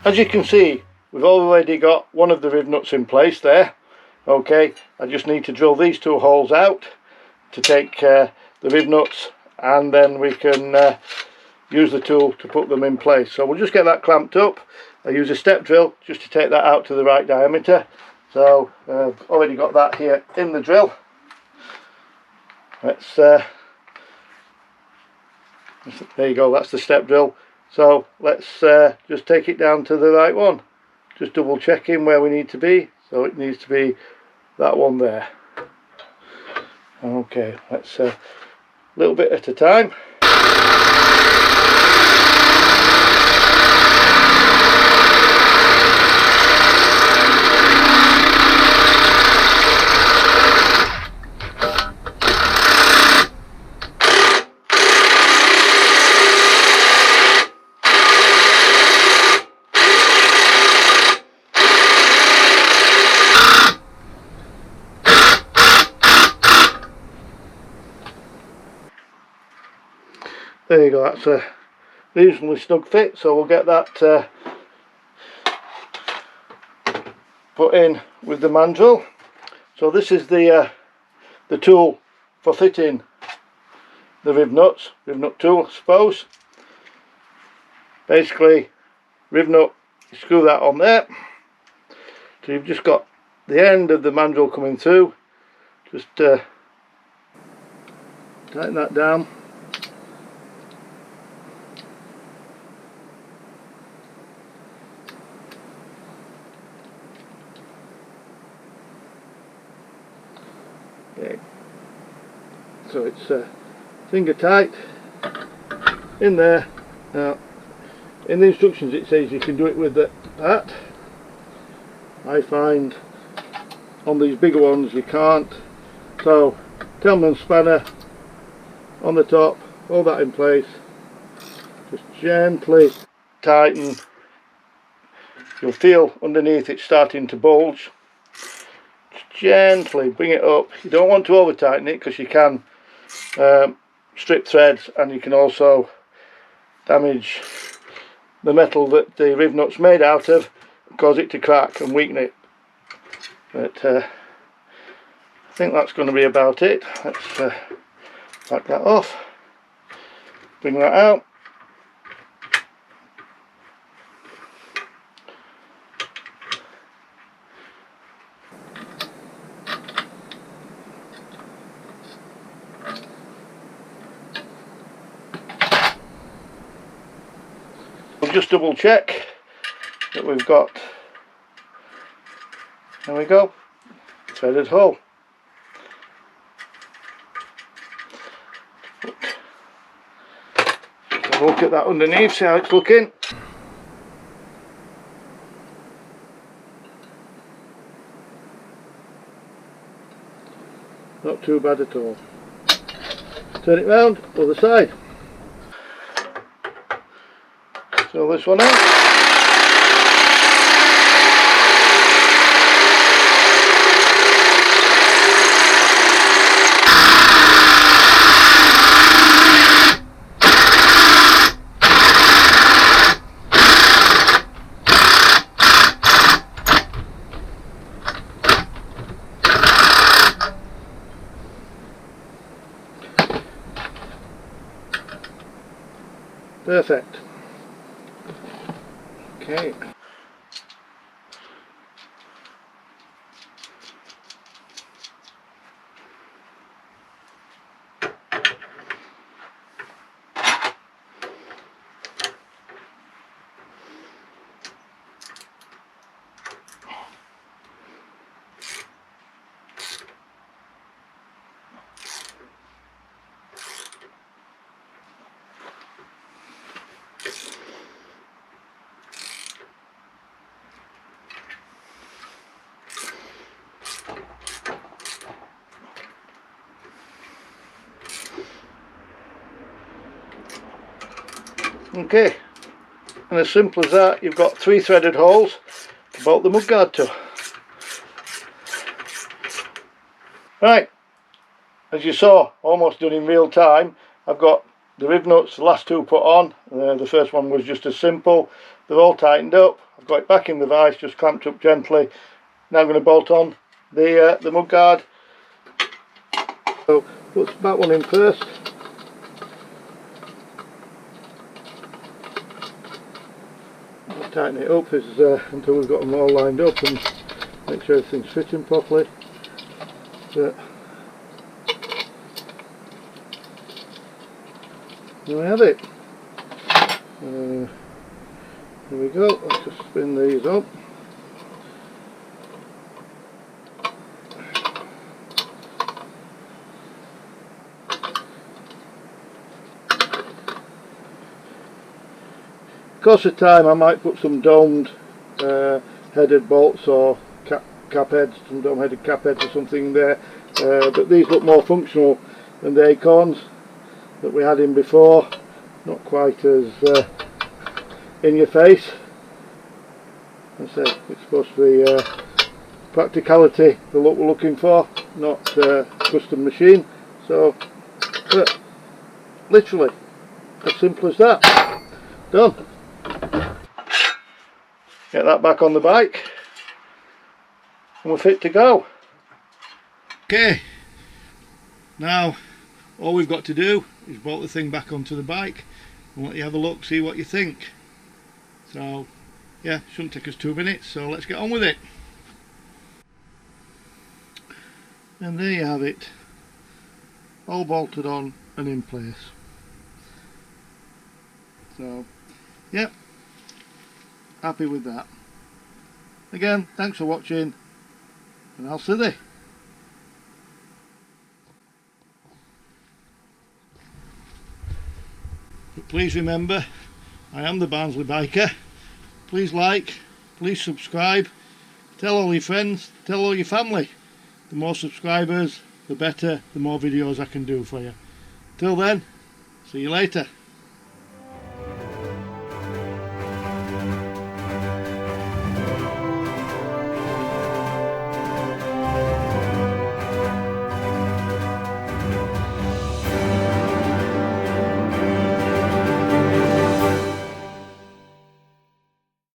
As you can see, we've already got one of the rivnuts in place there. Okay, I just need to drill these two holes out to take the rivnuts, and then we can use the tool to put them in place. So we'll just get that clamped up. I use a step drill just to take that out to the right diameter. So I've already got that here in the drill. Let's there you go, that's the step drill. So let's just take it down to the right one, just double checking where we need to be. So it needs to be that one there. Okay, let's a little bit at a time. There you go, that's a reasonably snug fit, so we'll get that put in with the mandrel. So this is the tool for fitting the rivnut tool, I suppose. Basically, rivnut, you screw that on there, so you've just got the end of the mandrel coming through. Just tighten that down. So it's finger tight in there. Now in the instructions it says you can do it with that. I find on these bigger ones you can't. So 10mm spanner on the top, hold that in place, just gently tighten. You'll feel underneath it starting to bulge. Gently bring it up. You don't want to over tighten it because you can strip threads, and you can also damage the metal that the rivnut's made out of, cause it to crack and weaken it. But I think that's going to be about it. Let's back that off, bring that out. We'll just double check that we've got, there we go, threaded hole. So look at that underneath, see how it's looking. Not too bad at all. Turn it round, other side. So this one out. Perfect. Okay. Okay, and as simple as that, you've got 3 threaded holes to bolt the mudguard to. Right, as you saw, almost done in real time. I've got the rivnuts, the last 2 put on. The first one was just as simple. they're all tightened up. I've got it back in the vise, just clamped up gently. Now I'm going to bolt on the mudguard. So put that one in first. I'll tighten it up until we've got them all lined up and make sure everything's fitting properly. But there we have it. There we go. Let's just spin these up. Course of time I might put some domed headed bolts or cap heads, some dome headed cap heads or something there, but these look more functional than the acorns that we had in before. Not quite as in your face. I said it's supposed to be practicality, the look we're looking for, not custom machine. So but literally as simple as that. Done. Get that back on the bike and we're fit to go. Okay, now all we've got to do is bolt the thing back onto the bike and let you have a look, see what you think. So yeah, shouldn't take us 2 minutes, so let's get on with it. And there you have it, all bolted on and in place. So yep, happy with that. Again, thanks for watching, and I'll see thee. But please remember, I am the Barnsley biker. Please like, please subscribe, tell all your friends, tell all your family. The more subscribers, the better, the more videos I can do for you. Till then, see you later.